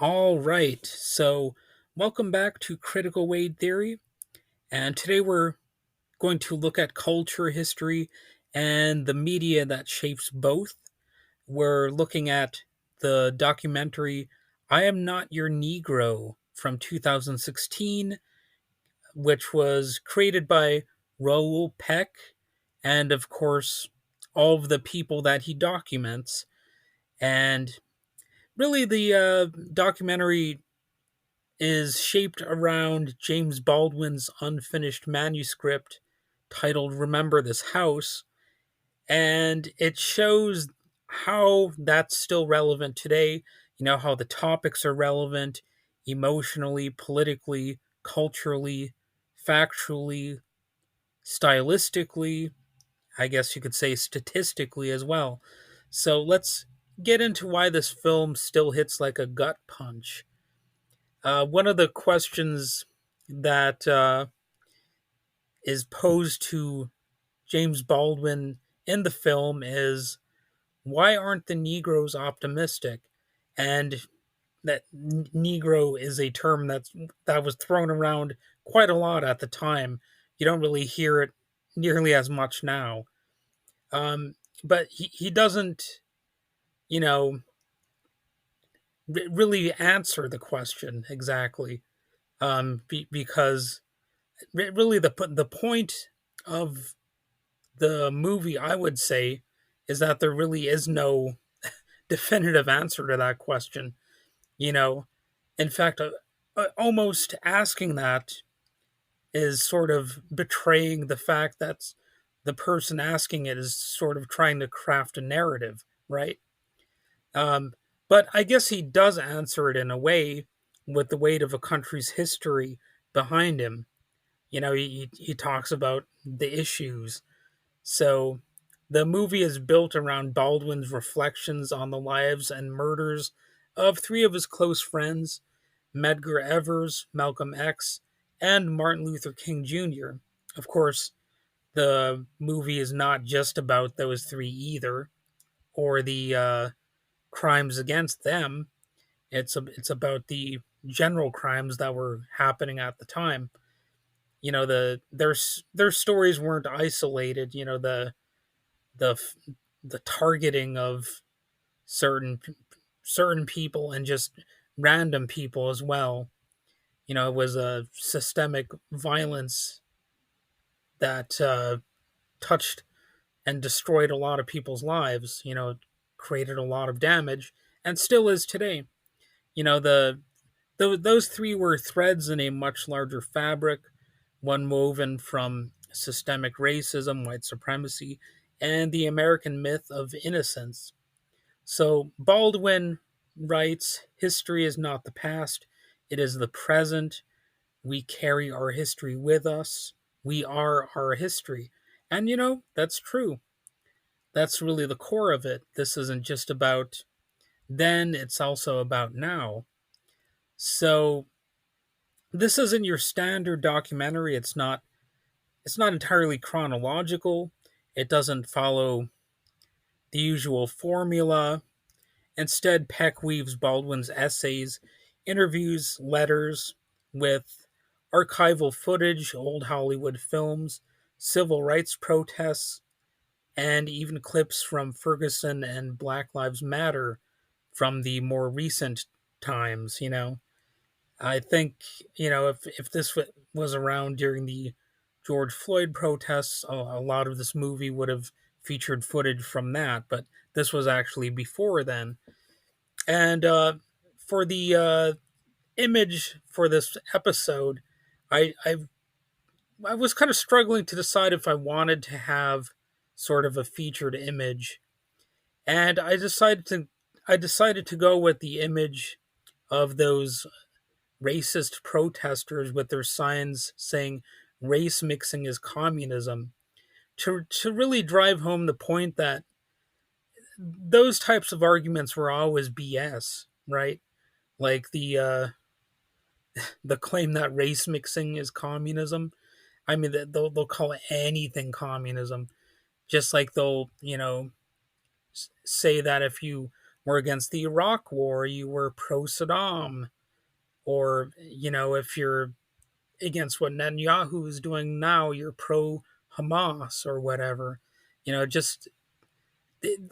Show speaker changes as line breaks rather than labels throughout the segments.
All right, so welcome back to Critical Weight Theory, and today we're going to look at culture, history, and the media that shapes both. We're looking at the documentary I Am Not Your Negro from 2016, which was created by Raoul Peck, and of course, all of the people that he documents. And really, the documentary is shaped around James Baldwin's unfinished manuscript titled Remember This House, and it shows how that's still relevant today. You know, how the topics are relevant emotionally, politically, culturally, factually, stylistically, I guess you could say statistically as well. So let's get into why this film still hits like a gut punch. One of the questions that is posed to James Baldwin in the film is why aren't the Negroes optimistic? And that Negro is a term that was thrown around quite a lot at the time. You don't really hear it nearly as much now. But he doesn't, you know, really answer the question exactly. Because really the point of the movie, I would say, is that there really is no definitive answer to that question. You know, in fact, almost asking that is sort of betraying the fact that the person asking it is sort of trying to craft a narrative, right? Um, but I guess he does answer it in a way with the weight of a country's history behind him. You know, he talks about the issues. So the movie is built around Baldwin's reflections on the lives and murders of three of his close friends, Medgar Evers, Malcolm X, and Martin Luther King Jr. Of course, the movie is not just about those three either, or the crimes against them. It's about the general crimes that were happening at the time. You know, their stories weren't isolated. You know, the the targeting of certain certain people and just random people as well. You know, it was a systemic violence that touched and destroyed a lot of people's lives. You know, created a lot of damage and still is today. You know, those three were threads in a much larger fabric, one woven from systemic racism, white supremacy, and the American myth of innocence. So Baldwin writes, history is not the past, it is the present. We carry our history with us. We are our history. And you know, that's true. That's really the core of it. This isn't just about then, it's also about now. So this isn't your standard documentary. It's not entirely chronological. It doesn't follow the usual formula. Instead, Peck weaves Baldwin's essays, interviews, letters with archival footage, old Hollywood films, civil rights protests, and even clips from Ferguson and Black Lives Matter from the more recent times, you know. I think, you know, if this was around during the George Floyd protests, a lot of this movie would have featured footage from that, but this was actually before then. And for the image for this episode, I, I I was kind of struggling to decide if I wanted to have sort of a featured image, and I decided to go with the image of those racist protesters with their signs saying race mixing is communism to really drive home the point that those types of arguments were always BS, right? Like the claim that race mixing is communism. I mean, they'll call anything communism, just like they'll say that if you were against the Iraq War, you were pro Saddam, or if you're against what Netanyahu is doing now, you're pro Hamas or whatever. Just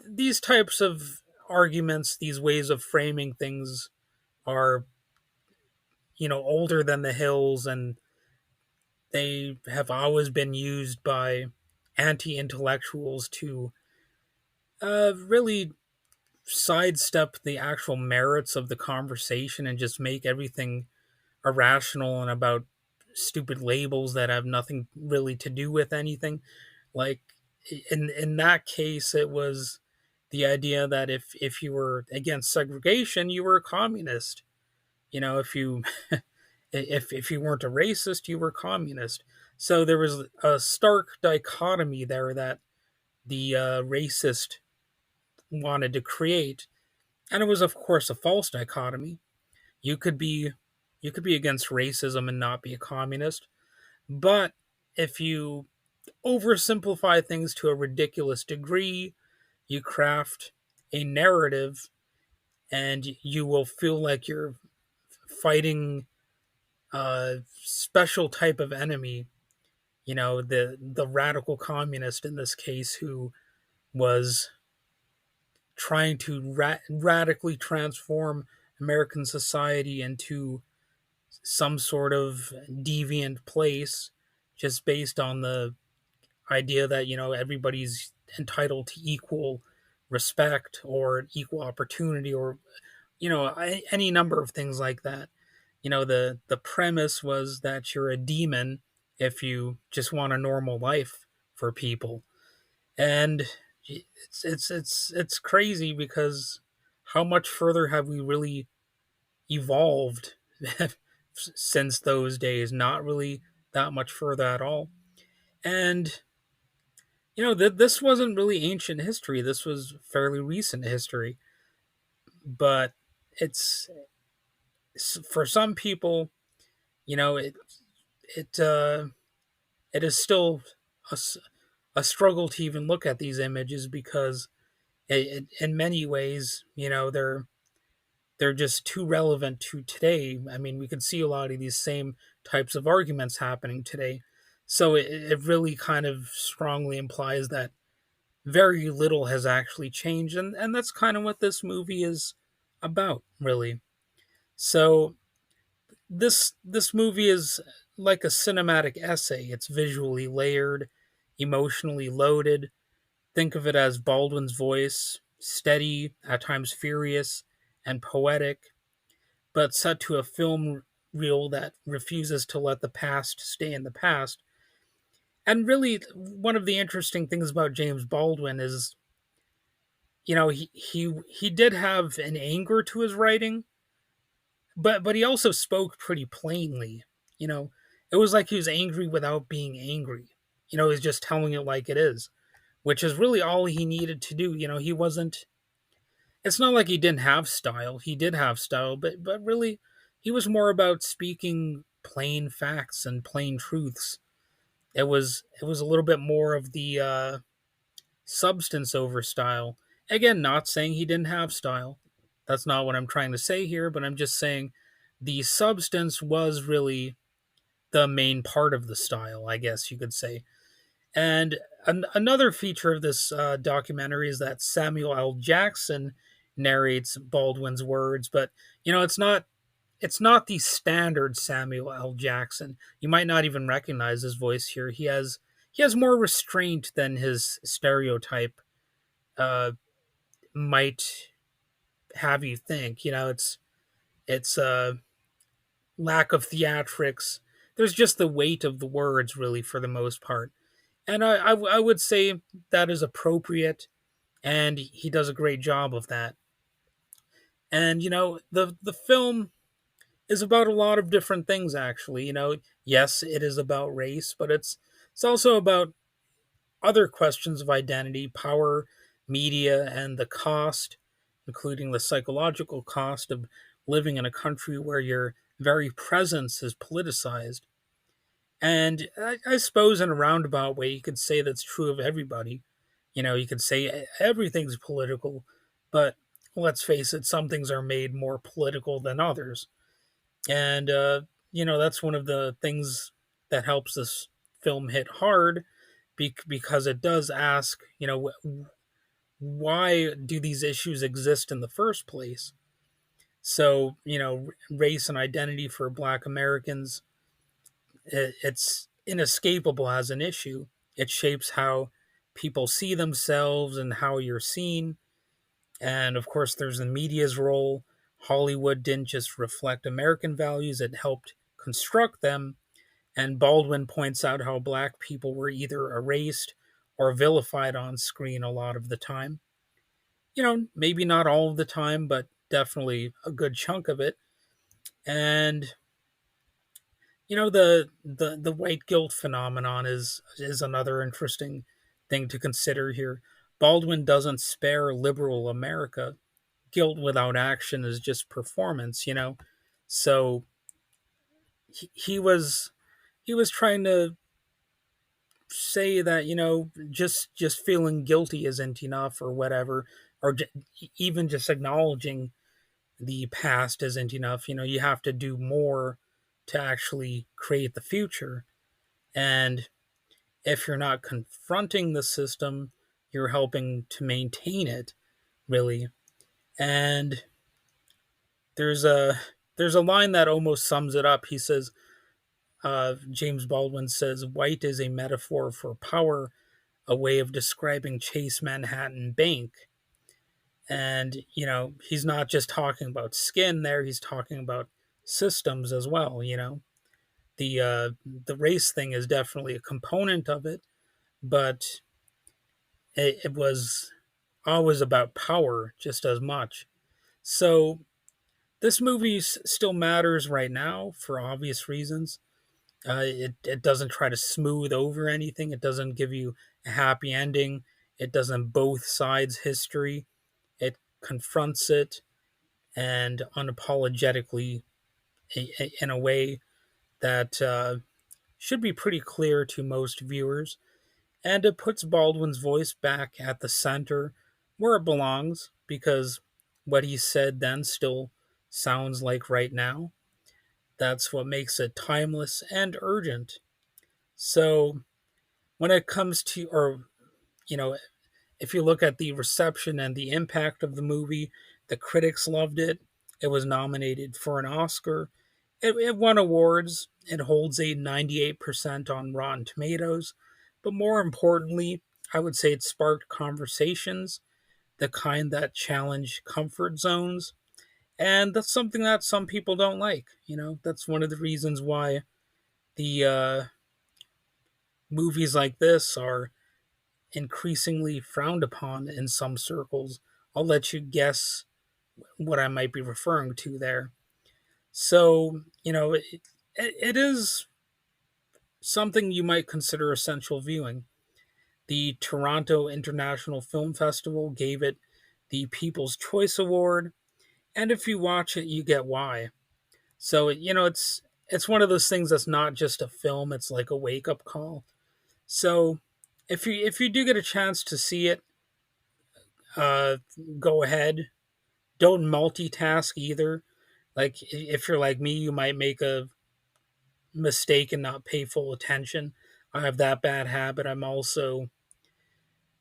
these types of arguments, these ways of framing things are older than the hills, and they have always been used by anti-intellectuals to really sidestep the actual merits of the conversation and just make everything irrational and about stupid labels that have nothing really to do with anything. Like in that case, it was the idea that if you were against segregation, you were a communist. If you if you weren't a racist, you were communist. So there was a stark dichotomy there that the racist wanted to create, and it was of course a false dichotomy. You could be against racism and not be a communist, but if you oversimplify things to a ridiculous degree, you craft a narrative, and you will feel like you're fighting a special type of enemy. The radical communist in this case, who was trying to radically transform American society into some sort of deviant place, just based on the idea that everybody's entitled to equal respect or equal opportunity, or any number of things like that. The premise was that you're a demon if you just want a normal life for people. And it's crazy, because how much further have we really evolved since those days? Not really that much further at all. And this wasn't really ancient history. This was fairly recent history. But it's for some people, it it it is still a, a struggle to even look at these images, because in many ways, they're just too relevant to today. I mean, we can see a lot of these same types of arguments happening today. So it really kind of strongly implies that very little has actually changed, and that's kind of what this movie is about, really. So this movie is like a cinematic essay. It's visually layered, emotionally loaded. Think of it as Baldwin's voice, steady, at times furious, and poetic, but set to a film reel that refuses to let the past stay in the past. And really, one of the interesting things about James Baldwin is, he did have an anger to his writing, but he also spoke pretty plainly. You know, it was like he was angry without being angry. He was just telling it like it is, which is really all he needed to do. He wasn't. It's not like he didn't have style. He did have style, but really, he was more about speaking plain facts and plain truths. It was a little bit more of the substance over style. Again, not saying he didn't have style. That's not what I'm trying to say here, but I'm just saying the substance was really the main part of the style, I guess you could say. And another feature of this documentary is that Samuel L. Jackson narrates Baldwin's words, but it's not the standard Samuel L. Jackson. You might not even recognize his voice here. He has more restraint than his stereotype uh, might have you think. It's lack of theatrics. There's just the weight of the words, really, for the most part, and I would say that is appropriate, and he does a great job of that. And the film is about a lot of different things, actually. Yes, it is about race, but it's also about other questions of identity, power, media, and the cost, including the psychological cost of living in a country where your very presence is politicized. And I suppose in a roundabout way, you could say that's true of everybody. You could say everything's political, but let's face it, some things are made more political than others. And, that's one of the things that helps this film hit hard because it does ask, why do these issues exist in the first place? So, race and identity for Black Americans, it's inescapable as an issue. It shapes how people see themselves and how you're seen. And of course, there's the media's role. Hollywood didn't just reflect American values, it helped construct them. And Baldwin points out how Black people were either erased or vilified on screen a lot of the time. Maybe not all of the time, but definitely a good chunk of it. And the white guilt phenomenon is another interesting thing to consider here. Baldwin doesn't spare liberal America. Guilt without action is just performance. So he was trying to say that just feeling guilty isn't enough or whatever, or even just acknowledging the past isn't enough. You have to do more to actually create the future. And if you're not confronting the system, you're helping to maintain it, really. And there's a there's a line that almost sums it up. He says, James Baldwin says, "White is a metaphor for power, a way of describing Chase Manhattan Bank." And he's not just talking about skin there; he's talking about systems as well. The race thing is definitely a component of it, but it was always about power just as much. So this movie still matters right now for obvious reasons. It doesn't try to smooth over anything. It doesn't give you a happy ending. It doesn't both sides history. It confronts it and unapologetically in a way that should be pretty clear to most viewers. And it puts Baldwin's voice back at the center where it belongs because what he said then still sounds like right now. That's what makes it timeless and urgent. So when it comes to, or, you know, if you look at the reception and the impact of the movie, the critics loved it. It was nominated for an Oscar. It won awards. It holds a 98% on Rotten Tomatoes. But more importantly, I would say it sparked conversations, the kind that challenge comfort zones. And that's something that some people don't like. That's one of the reasons why the movies like this are increasingly frowned upon in some circles. I'll let you guess what I might be referring to there. So, it is something you might consider essential viewing. The Toronto International Film Festival gave it the People's Choice Award, and if you watch it, you get why. So, it's one of those things that's not just a film; it's like a wake up call. So, if you do get a chance to see it, uh, go ahead. Don't multitask either. Like if you're like me, you might make a mistake and not pay full attention. I have that bad habit. I'm also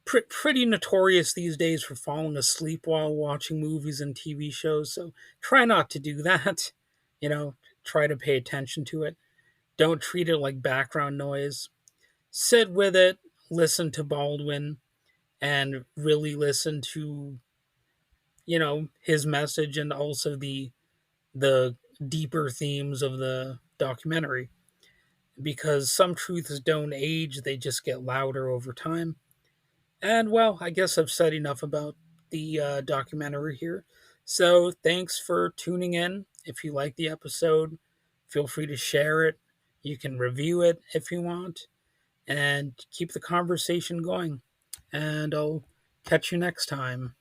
pretty notorious these days for falling asleep while watching movies and TV shows. So try not to do that. You know, try to pay attention to it. Don't treat it like background noise. Sit with it, listen to Baldwin, and really listen to, his message and also the deeper themes of the documentary. Because some truths don't age, they just get louder over time. And well, I guess I've said enough about the documentary here. So thanks for tuning in. If you like the episode, feel free to share it. You can review it if you want, and keep the conversation going. And I'll catch you next time.